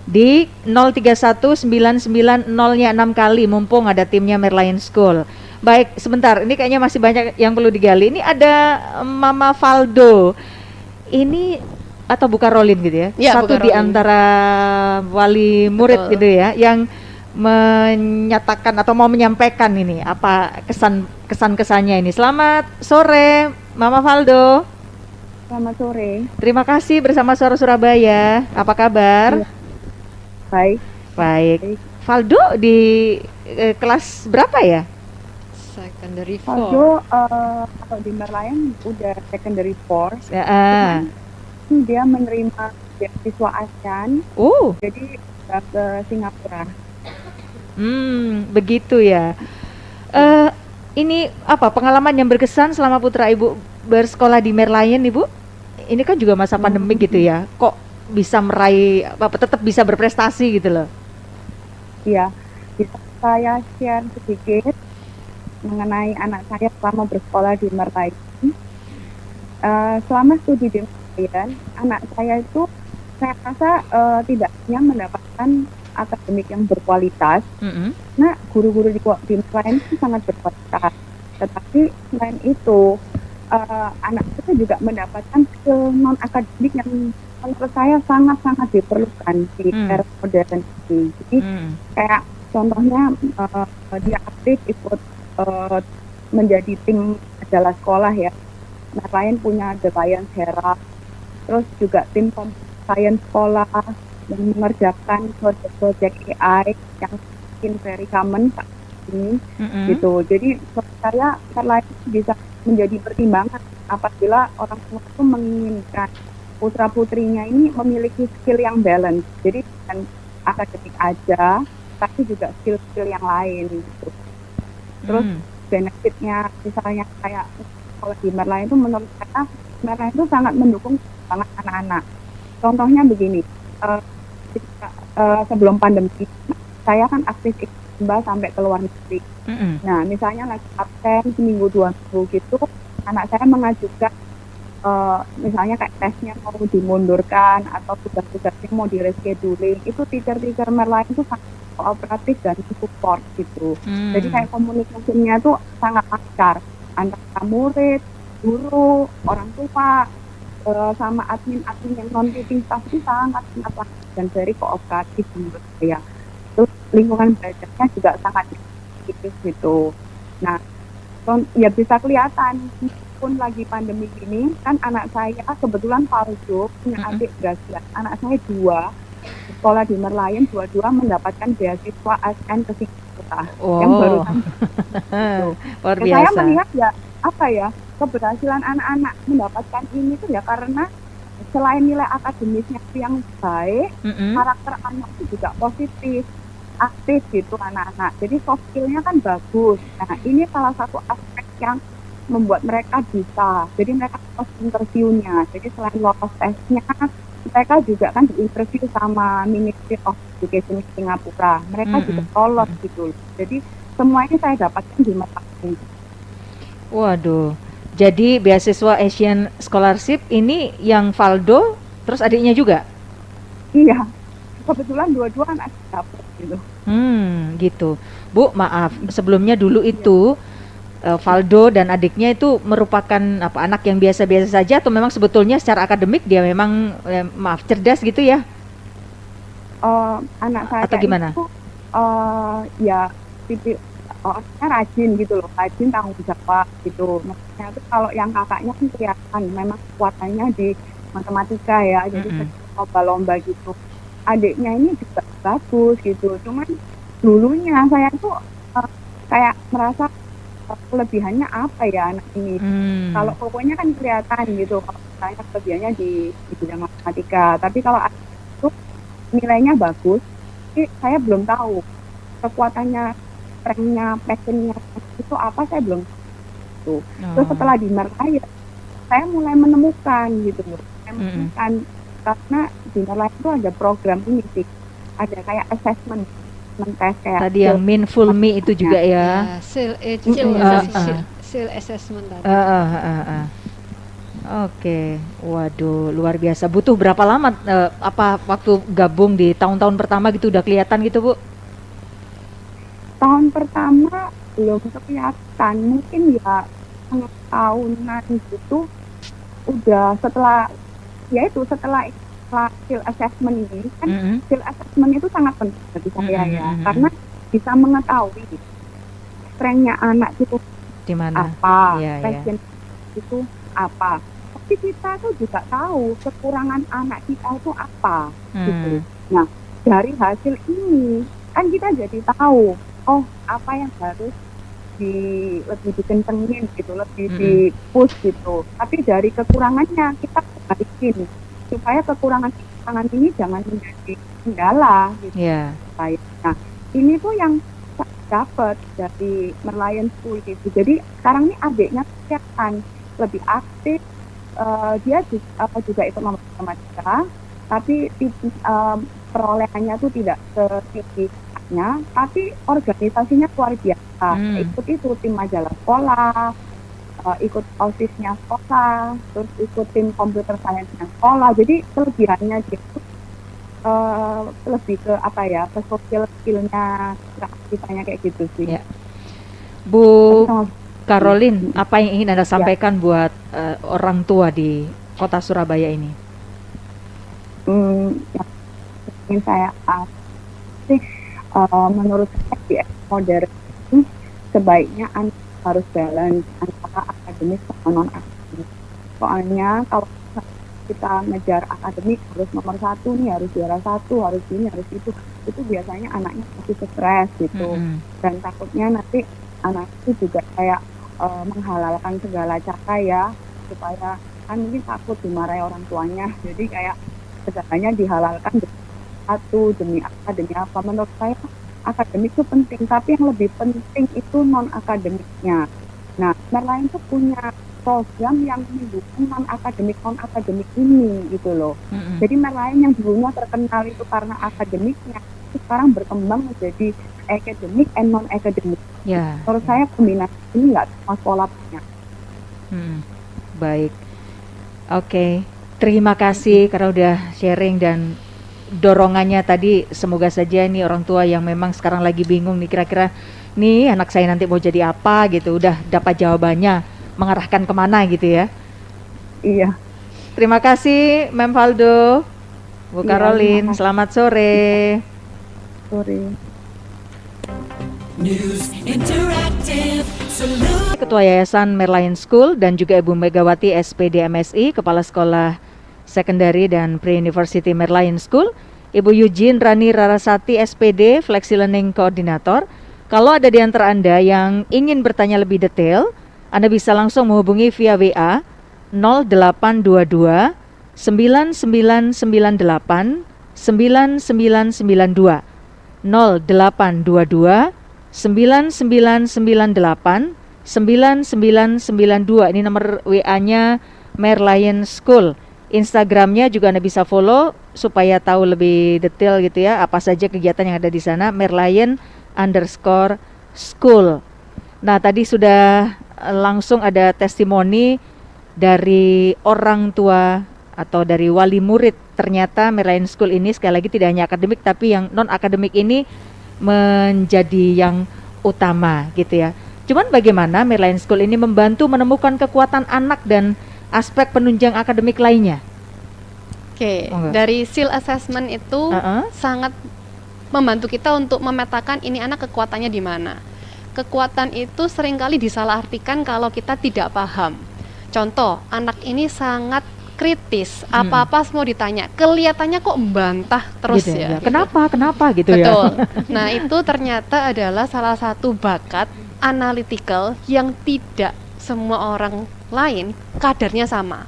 di 031 99 0-nya 6 kali, mumpung ada timnya Merlion School. Baik, sebentar, ini kayaknya masih banyak yang perlu digali. Ini ada Mama Faldo. Ini atau Bu Karolin gitu ya? Ya, satu di antara wali murid gitu ya, yang menyatakan atau mau menyampaikan ini apa kesan-kesannya ini. Selamat sore, Mama Faldo. Selamat sore. Terima kasih bersama Suara Surabaya. Apa kabar? Ya. Baik. Faldo di kelas berapa ya? Secondary 4. Faldo kalau di Merlion udah secondary 4. Ya. Dia menerima beasiswa ASEAN. Jadi udah ke Singapura. Begitu ya. Ini apa pengalaman yang berkesan selama putra Ibu bersekolah di Merlion, Ibu? Ini kan juga masa pandemi gitu ya. Kok bisa meraih tetap bisa berprestasi gitu loh? Iya, bisa saya share sedikit mengenai anak saya selama bersekolah di Merlion. Selama studi di Merlion, anak saya itu saya rasa tidak hanya mendapatkan akademik yang berkualitas. Nah, guru-guru di Merlion itu sangat berkualitas. Tetapi selain itu, anak itu juga mendapatkan skill non akademik yang menurut saya sangat-sangat diperlukan di era modern ini. Jadi kayak contohnya dia aktif ikut menjadi tim adalah sekolah ya. Merlion punya The Lions Herald, terus juga tim science sekolah yang mengerjakan project AI yang mungkin very common saat ini gitu. Jadi saya Merlion bisa menjadi pertimbangan apabila orang tua itu menginginkan putra putrinya ini memiliki skill yang balance. Jadi bukan akademik aja, tapi juga skill-skill yang lain gitu. Terus benefitnya misalnya kayak kalau di Merlion itu menurut saya Merlion itu sangat mendukung banget anak-anak. Contohnya begini, sebelum pandemi saya kan aktif ikut lomba sampai ke luar negeri. Nah misalnya lagi absen seminggu 2 minggu gitu, anak saya mengajukan misalnya kayak tesnya mau dimundurkan atau tugas-tugasnya mau di rescheduling, itu teacher-teacher Merlion itu sangat kooperatif dan support gitu. Jadi kayak komunikasinya tuh sangat lancar antara murid, guru, orang tua, sama admin-admin yang non-teaching staff itu sangat lancar dan very kooperatif menurut saya. Terus lingkungan belajarnya juga sangat positif gitu. Nah, ya bisa kelihatan pun lagi pandemi ini kan anak saya kebetulan Faldo punya adik Gracia. Anak saya 2 sekolah di Merlion, dua-dua mendapatkan beasiswa ASN ke Singapura yang barusan. Luar biasa. Saya melihat ya apa ya keberhasilan anak-anak mendapatkan ini tuh ya karena selain nilai akademisnya yang baik, karakter anak itu juga positif, aktif gitu anak-anak. Jadi soft skill-nya kan bagus. Nah ini salah satu aspek yang membuat mereka bisa. Jadi mereka lolos interviewnya. Jadi selain lolos tesnya, mereka juga kan diinterview sama Ministry of Education Singapura. Mereka juga lolos gitu. Jadi semua ini saya dapatkan di Merlion. Waduh. Jadi beasiswa Asian Scholarship ini yang Faldo, terus adiknya juga? Iya, kebetulan dua-dua anak dapet gitu. Gitu. Bu, maaf, sebelumnya dulu itu Valdo dan adiknya itu merupakan anak yang biasa-biasa saja atau memang sebetulnya secara akademik dia memang maaf cerdas gitu ya? Anak saya Atau gimana? itu ya tipe orangnya rajin gitu loh, rajin tanggung jawab gitu. Maksudnya tuh kalau yang kakaknya kan kelihatan memang kekuatannya di matematika ya, jadi sering lomba-lomba gitu. Adiknya ini juga bagus gitu, cuman dulunya saya tuh kayak merasa kelebihannya apa ya anak ini. Kalau pokoknya kan kelihatan gitu, kalau saya kelebihannya di bidang matematika. Tapi kalau itu nilainya bagus, tapi saya belum tahu kekuatannya, strength-nya, passion-nya itu apa, saya belum tahu. Terus setelah di Merlion, saya mulai menemukan gitu loh. Saya menemukan karena di Merlion itu ada program ini sih, ada kayak assessment test kayak tadi yang Mindful Me itu juga ya. Skill assessment tadi. Oke, waduh, luar biasa. Butuh berapa lama apa waktu gabung di tahun-tahun pertama gitu udah kelihatan gitu, Bu? Tahun pertama belum kelihatan, mungkin ya setengah tahunan gitu. Udah setelah skill assessment ini kan, skill assessment itu sangat penting bagi saya ya, karena bisa mengetahui strength-nya anak itu di mana, apa, passion itu apa. Tapi kita tuh juga tahu kekurangan anak kita itu apa gitu. Nah, dari hasil ini kan kita jadi tahu, oh apa yang harus lebih dikencengin gitu, lebih di push gitu. Tapi dari kekurangannya kita balikin supaya kekurangan ini jangan menjadi kendala gitu. Nah, ini tuh yang saya dapat dari Merlion School gitu. Jadi sekarang ini adiknya kelihatan lebih aktif, dia juga ikut matematika, tapi perolehannya tuh tidak setinggi anaknya, tapi organisasinya luar biasa. Ikut itu tim majalah sekolah, ikut OSIS-nya sekolah, terus ikut tim computer science-nya sekolah. Jadi kelebihannya dia itu lebih ke apa ya, ke social skill-nya, kreativitasnya kayak gitu sih. Bu Caroline, apa yang ingin Anda sampaikan buat orang tua di kota Surabaya ini? Yang ingin saya sih, menurut saya di modern ini sebaiknya anak harus balance antara akademik sama non akademik. Soalnya kalau kita ngejar akademik harus nomor 1 nih, harus juara 1, harus ini, harus itu biasanya anaknya masih stres gitu. Dan takutnya nanti anak itu juga kayak menghalalkan segala cara ya, supaya kan mungkin takut dimarahi orang tuanya, jadi kayak segalanya dihalalkan demi apa. Menurut saya akademik itu penting, tapi yang lebih penting itu non akademiknya. Nah, Merlion itu punya program yang mendukung non akademik ini gitu loh. Jadi Merlion yang dulunya terkenal itu karena akademiknya, itu sekarang berkembang menjadi akademik and non akademik. Menurut saya kombinasi ini nggak sama sekolah punya. Baik, oke. Terima kasih karena udah sharing dan dorongannya tadi. Semoga saja ini orang tua yang memang sekarang lagi bingung nih, kira-kira nih anak saya nanti mau jadi apa gitu, udah dapat jawabannya, mengarahkan kemana gitu ya. Iya. Terima kasih Mem Valdo, Bu Caroline, selamat sore. Ketua Yayasan Merlion School dan juga Ibu Megawati SPD MSI, Kepala Sekolah Sekundari dan Pre-University Merlion School, Ibu Eugene Rani Rarasati SPD Flexi Learning Coordinator. Kalau ada di antara Anda yang ingin bertanya lebih detail, Anda bisa langsung menghubungi via WA 0822 9998 9992 0822 9998 9992. Ini nomor WA-nya Merlion School. Instagramnya juga Anda bisa follow supaya tahu lebih detail gitu ya, apa saja kegiatan yang ada di sana, Merlion_school. Nah, tadi sudah langsung ada testimoni dari orang tua atau dari wali murid, ternyata Merlion School ini sekali lagi tidak hanya akademik tapi yang non akademik ini menjadi yang utama gitu ya. Cuman bagaimana Merlion School ini membantu menemukan kekuatan anak dan aspek penunjang akademik lainnya? Oke, dari SEAL assessment itu sangat membantu kita untuk memetakan ini anak kekuatannya di mana. Kekuatan itu seringkali disalahartikan kalau kita tidak paham. Contoh, anak ini sangat kritis, apa-apa semua ditanya, kelihatannya kok membantah terus gitu ya. Gitu. Kenapa gitu ya. Betul. Nah, itu ternyata adalah salah satu bakat analytical yang tidak semua orang lain kadarnya sama.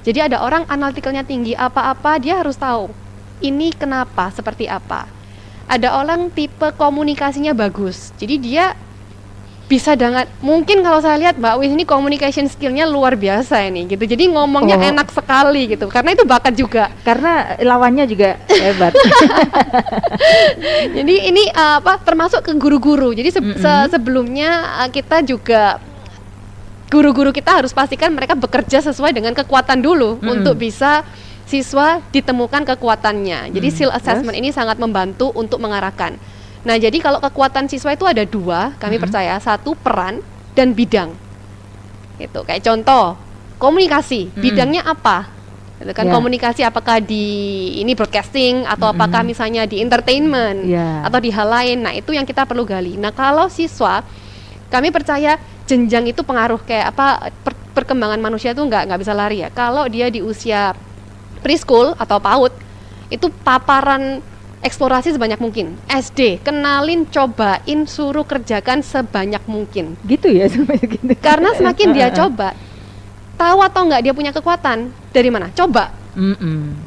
Jadi ada orang analyticalnya tinggi, apa-apa dia harus tahu ini kenapa, seperti apa. Ada orang tipe komunikasinya bagus, jadi dia bisa dengan, mungkin kalau saya lihat Mbak Wis ini communication skillnya luar biasa ini gitu, jadi ngomongnya enak sekali gitu, karena itu bakat juga, karena lawannya juga hebat. Jadi ini termasuk ke guru-guru, jadi sebelumnya kita juga guru-guru kita harus pastikan mereka bekerja sesuai dengan kekuatan dulu untuk bisa siswa ditemukan kekuatannya. Jadi SEAL assessment ini sangat membantu untuk mengarahkan. Nah, jadi kalau kekuatan siswa itu ada dua, kami percaya, satu peran dan bidang. Gitu. Kayak contoh, komunikasi, bidangnya apa? Gitu kan, komunikasi apakah di ini broadcasting atau apakah misalnya di entertainment atau di hal lain. Nah, itu yang kita perlu gali. Nah, kalau siswa, kami percaya jenjang itu pengaruh, kayak apa, perkembangan manusia itu nggak bisa lari ya. Kalau dia di usia preschool atau PAUD, itu paparan eksplorasi sebanyak mungkin. SD, kenalin, cobain, suruh kerjakan sebanyak mungkin. Gitu ya, sebanyak gitu. Karena semakin dia coba, tahu atau enggak dia punya kekuatan, dari mana? Coba.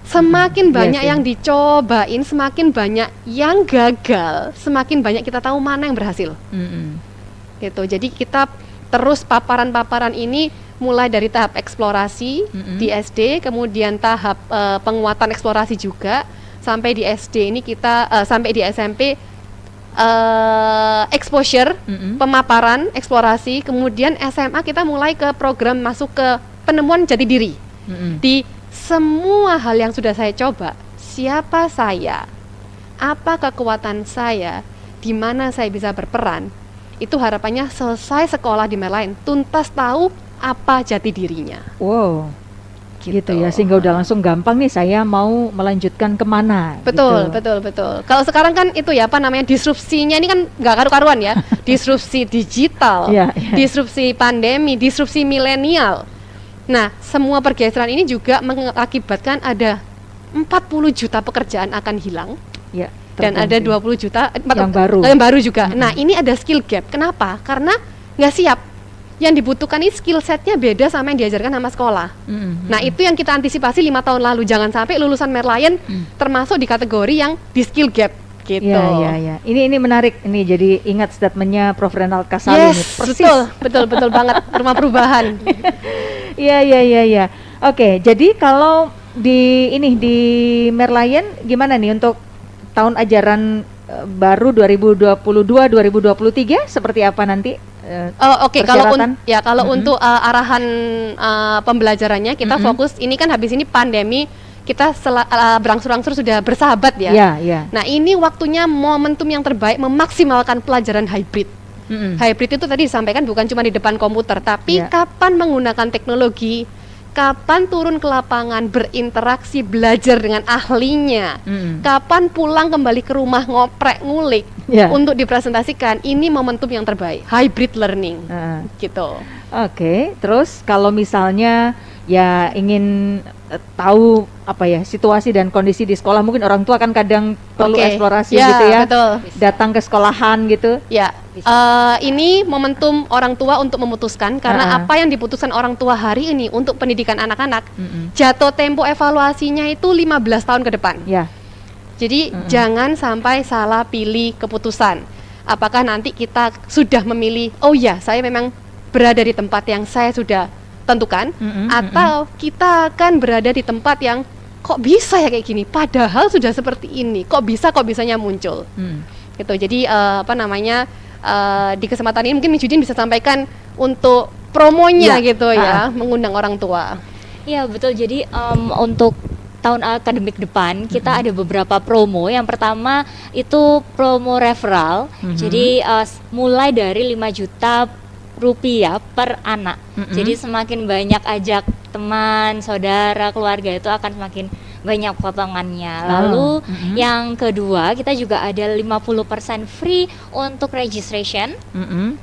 Semakin banyak yang dicobain, semakin banyak yang gagal, semakin banyak kita tahu mana yang berhasil. Gitu. Jadi kita terus paparan-paparan ini mulai dari tahap eksplorasi di SD, kemudian tahap penguatan eksplorasi juga, sampai di SD ini kita sampai di SMP exposure, pemaparan, eksplorasi, kemudian SMA kita mulai ke program masuk ke penemuan jati diri. Di semua hal yang sudah saya coba, siapa saya, apa kekuatan saya, di mana saya bisa berperan, itu harapannya selesai sekolah di Merlion tuntas tahu apa jati dirinya. Wow. Gitu ya, sehingga udah langsung gampang nih saya mau melanjutkan kemana. Betul, gitu. betul. Kalau sekarang kan itu ya, apa namanya, disrupsinya ini kan nggak karu-karuan ya. Disrupsi digital, disrupsi pandemi, disrupsi milenial. Nah, semua pergeseran ini juga mengakibatkan ada 40 juta pekerjaan akan hilang. Ya, dan ada 20 juta yang baru juga. Nah, ini ada skill gap. Kenapa? Karena nggak siap. Yang dibutuhkan ini skill setnya beda sama yang diajarkan sama sekolah. Nah, itu yang kita antisipasi 5 tahun lalu. Jangan sampai lulusan Merlion termasuk di kategori yang di skill gap gitu. Ya. Ini menarik. Ini jadi ingat statementnya Prof. Renald Kasali. Yes, betul banget. Rumah perubahan. Iya. Oke, jadi kalau di Merlion gimana nih untuk tahun ajaran baru 2022-2023 seperti apa nanti? Kalau untuk arahan pembelajarannya kita fokus, ini kan habis ini pandemi, kita berangsur-angsur sudah bersahabat ya. Nah, ini waktunya momentum yang terbaik memaksimalkan pelajaran hybrid. Hybrid itu tadi disampaikan bukan cuma di depan komputer, tapi kapan menggunakan teknologi, kapan turun ke lapangan berinteraksi belajar dengan ahlinya, kapan pulang kembali ke rumah ngoprek ngulik untuk dipresentasikan, ini momentum yang terbaik, hybrid learning gitu. Oke, terus kalau misalnya ya ingin tahu apa ya situasi dan kondisi di sekolah, mungkin orang tua kan kadang perlu eksplorasi gitu ya, datang ke sekolahan gitu. Ini momentum orang tua untuk memutuskan, karena apa yang diputuskan orang tua hari ini untuk pendidikan anak-anak, jatuh tempo evaluasinya itu 15 tahun ke depan. Jadi jangan sampai salah pilih keputusan. Apakah nanti kita sudah memilih, oh ya saya memang berada di tempat yang saya sudah tentukan, atau kita akan berada di tempat yang kok bisa ya kayak gini, padahal sudah seperti ini, kok bisanya muncul. Gitu. Jadi di kesempatan ini mungkin Miss Judin bisa sampaikan untuk promonya gitu ya, mengundang orang tua. Iya betul. Jadi untuk tahun akademik depan kita ada beberapa promo. Yang pertama itu promo referral. Jadi mulai dari 5 juta rupiah per anak. Jadi semakin banyak ajak teman, saudara, keluarga itu akan semakin banyak potongannya. Lalu yang kedua kita juga ada 50% free untuk registration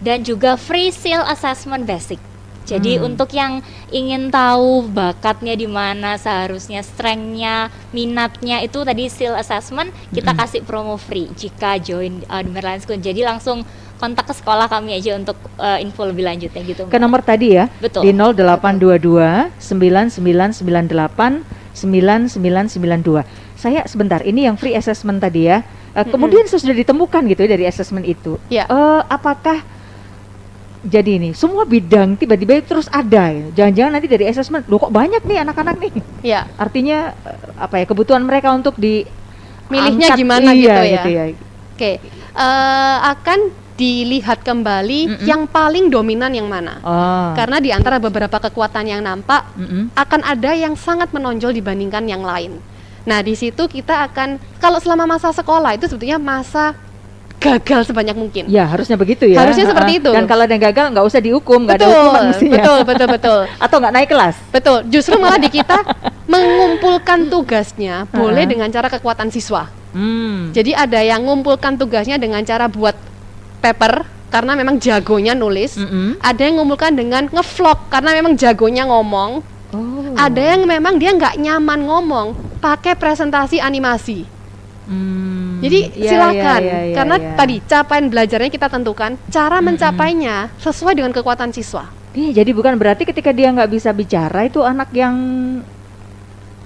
dan juga free skill assessment basic. Jadi untuk yang ingin tahu bakatnya di mana, seharusnya strength-nya, minatnya, itu tadi skill assessment kita kasih promo free jika join di Merlion School. Jadi langsung kontak ke sekolah kami aja untuk info lebih lanjutnya gitu. Ke nomor tadi ya, Betul. di 0822 9998 9992. Saya sebentar, ini yang free assessment tadi ya. Kemudian sudah ditemukan gitu ya dari assessment itu. Ya. Apakah jadi ini semua bidang tiba-tiba terus ada ya? Jangan-jangan nanti dari assessment, loh kok banyak nih anak-anak nih. Ya. Artinya apa ya, kebutuhan mereka untuk di Milihnya angkat, gimana iya, gitu ya. Oke, akan dilihat kembali yang paling dominan yang mana. Karena di antara beberapa kekuatan yang nampak akan ada yang sangat menonjol dibandingkan yang lain. Nah, di situ kita akan, kalau selama masa sekolah itu sebetulnya masa gagal sebanyak mungkin. Ya, harusnya begitu ya. Harusnya seperti itu. Dan kalau ada yang gagal nggak usah dihukum, nggak ada hukuman mestinya. Betul. Atau nggak naik kelas. Betul. Justru malah di kita mengumpulkan tugasnya boleh dengan cara kekuatan siswa. Jadi ada yang mengumpulkan tugasnya dengan cara buat paper karena memang jagonya nulis, ada yang mengumpulkan dengan ngevlog karena memang jagonya ngomong, ada yang memang dia nggak nyaman ngomong, pakai presentasi animasi. Jadi silakan, karena tadi capaian belajarnya kita tentukan, cara mencapainya sesuai dengan kekuatan siswa. Jadi bukan berarti ketika dia nggak bisa bicara itu anak yang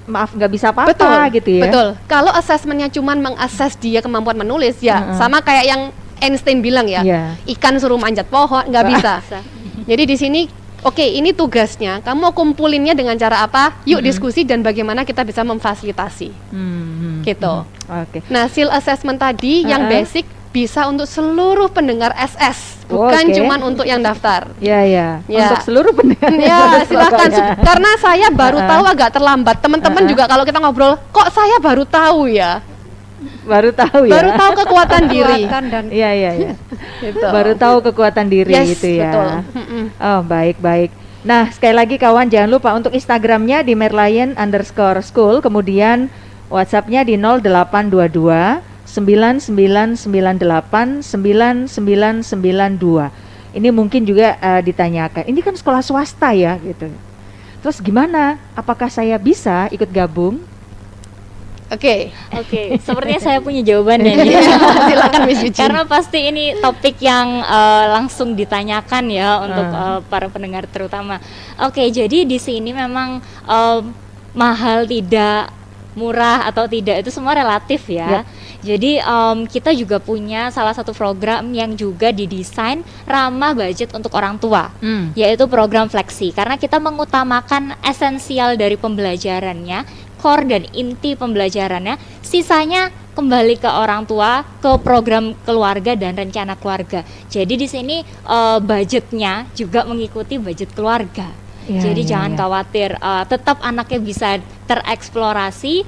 nggak bisa apa-apa gitu ya. Betul. Kalau asesmennya cuman mengakses dia kemampuan menulis ya sama kayak yang Einstein bilang ya, ikan suruh manjat pohon nggak bisa. Jadi di sini oke, ini tugasnya, kamu mau kumpulinnya dengan cara apa? Yuk diskusi dan bagaimana kita bisa memfasilitasi. Gitu. Nah, skill assessment tadi yang basic bisa untuk seluruh pendengar SS, bukan cuman untuk yang daftar. Ya. Untuk seluruh pendengar. Ya, silakan. Karena saya baru tahu agak terlambat. Teman-teman juga kalau kita ngobrol, kok saya baru tahu ya? Baru tahu ya. Baru tahu kekuatan diri. Iya. Gitu. Baru tahu kekuatan diri gitu ya. Betul. Oh, baik. Nah, sekali lagi kawan jangan lupa untuk Instagramnya di merlion_school, kemudian WhatsAppnya di 0822 9998 9992. Ini mungkin juga ditanyakan. Ini kan sekolah swasta ya gitu. Terus gimana? Apakah saya bisa ikut gabung? Oke, sepertinya saya punya jawabannya nih. Silakan Miss Yuji. Karena pasti ini topik yang langsung ditanyakan ya untuk para pendengar terutama. Oke, jadi di sini memang mahal tidak, murah atau tidak itu semua relatif ya. Jadi kita juga punya salah satu program yang juga didesain ramah budget untuk orang tua, yaitu program Fleksi. Karena kita mengutamakan esensial dari pembelajarannya, core dan inti pembelajarannya, sisanya kembali ke orang tua, ke program keluarga dan rencana keluarga. Jadi di sini budgetnya juga mengikuti budget keluarga. Jadi jangan khawatir, tetap anaknya bisa tereksplorasi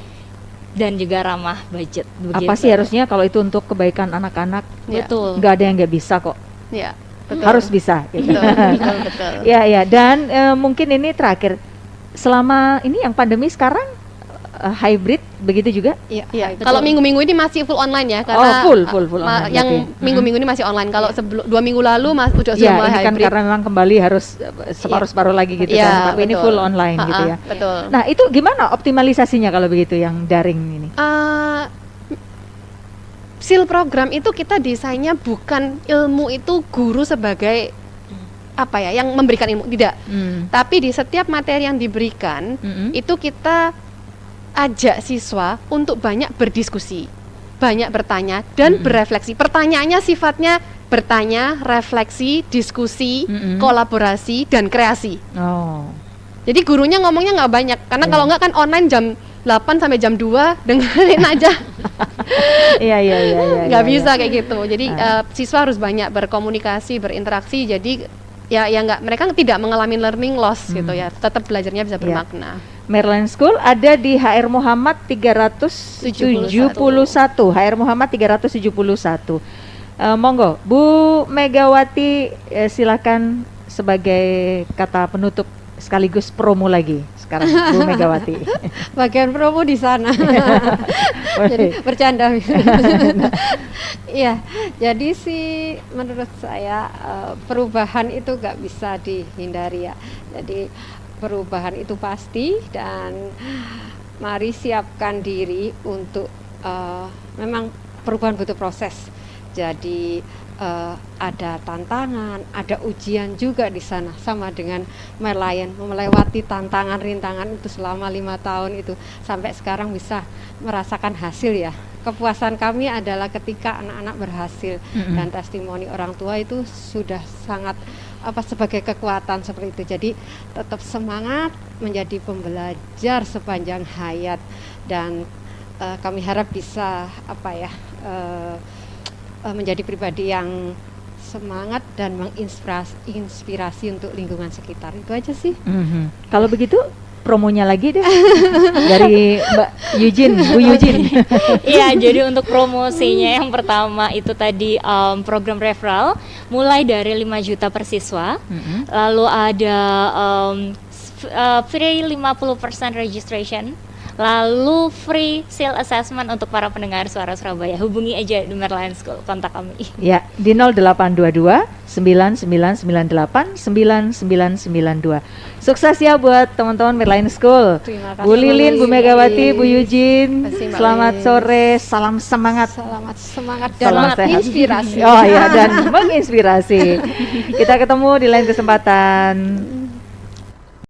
dan juga ramah budget. Begitu. Apa sih harusnya kalau itu untuk kebaikan anak-anak? Betul. Nggak ada yang nggak bisa kok. Ya, betul. Harus bisa. Gitu. Betul. Ya. Dan mungkin ini terakhir, selama ini yang pandemi sekarang hybrid begitu juga? Iya. Kalau minggu-minggu ini masih full online ya, karena full online. Yang minggu-minggu ini masih online. Kalau 2 minggu lalu udah semua ini kan hybrid. karena memang kembali harus separuh-separuh lagi gitu kan. Tapi ini full online gitu ya. Betul. Nah, itu gimana optimalisasinya kalau begitu yang daring ini? SEAL program itu kita desainnya bukan ilmu itu guru sebagai apa ya, yang memberikan ilmu, tidak. Tapi di setiap materi yang diberikan itu kita ajak siswa untuk banyak berdiskusi, banyak bertanya dan berefleksi. Pertanyaannya sifatnya bertanya, refleksi, diskusi, kolaborasi dan kreasi. Jadi gurunya ngomongnya nggak banyak, karena kalau nggak kan online jam 8 sampai jam 2 dengerin aja. Iya. Nggak bisa kayak gitu. Jadi siswa harus banyak berkomunikasi, berinteraksi. Jadi nggak, mereka tidak mengalami learning loss gitu ya, tetap belajarnya bisa bermakna. Maryland School ada di HR Muhammad 371. HR Muhammad 371. Monggo, Bu Megawati, silakan sebagai kata penutup sekaligus promo lagi sekarang, Bu Megawati. Bagian promo di sana. Jadi bercanda. Iya, jadi sih menurut saya perubahan itu nggak bisa dihindari ya. Jadi perubahan itu pasti, dan mari siapkan diri untuk memang perubahan butuh proses. Jadi ada tantangan, ada ujian juga di sana, sama dengan Merlion melewati tantangan rintangan itu selama 5 tahun itu sampai sekarang bisa merasakan hasil ya. Kepuasan kami adalah ketika anak-anak berhasil, dan testimoni orang tua itu sudah sangat sebagai kekuatan seperti itu. Jadi tetap semangat menjadi pembelajar sepanjang hayat, dan kami harap bisa menjadi pribadi yang semangat dan menginspirasi untuk lingkungan sekitar. Itu aja sih. Kalau begitu promonya lagi deh dari Mbak Eugene, Bu Eugene. Iya, jadi untuk promosinya yang pertama itu tadi program referral mulai dari 5 juta per siswa. Lalu ada free 50% registration. Lalu free sale assessment untuk para pendengar Suara Surabaya. Hubungi aja di Merlion School, kontak kami. Ya, di 0822 9998 9992. Sukses ya buat teman-teman Merlion School. Terima kasih, Bu Lilin, Bu Megawati, Bu Eugene. Terima kasih, Mbak Selamat Lis. sore, salam semangat. Selamat semangat dan Salam sehat. inspirasi. Oh ya, dan menginspirasi. Kita ketemu di lain kesempatan.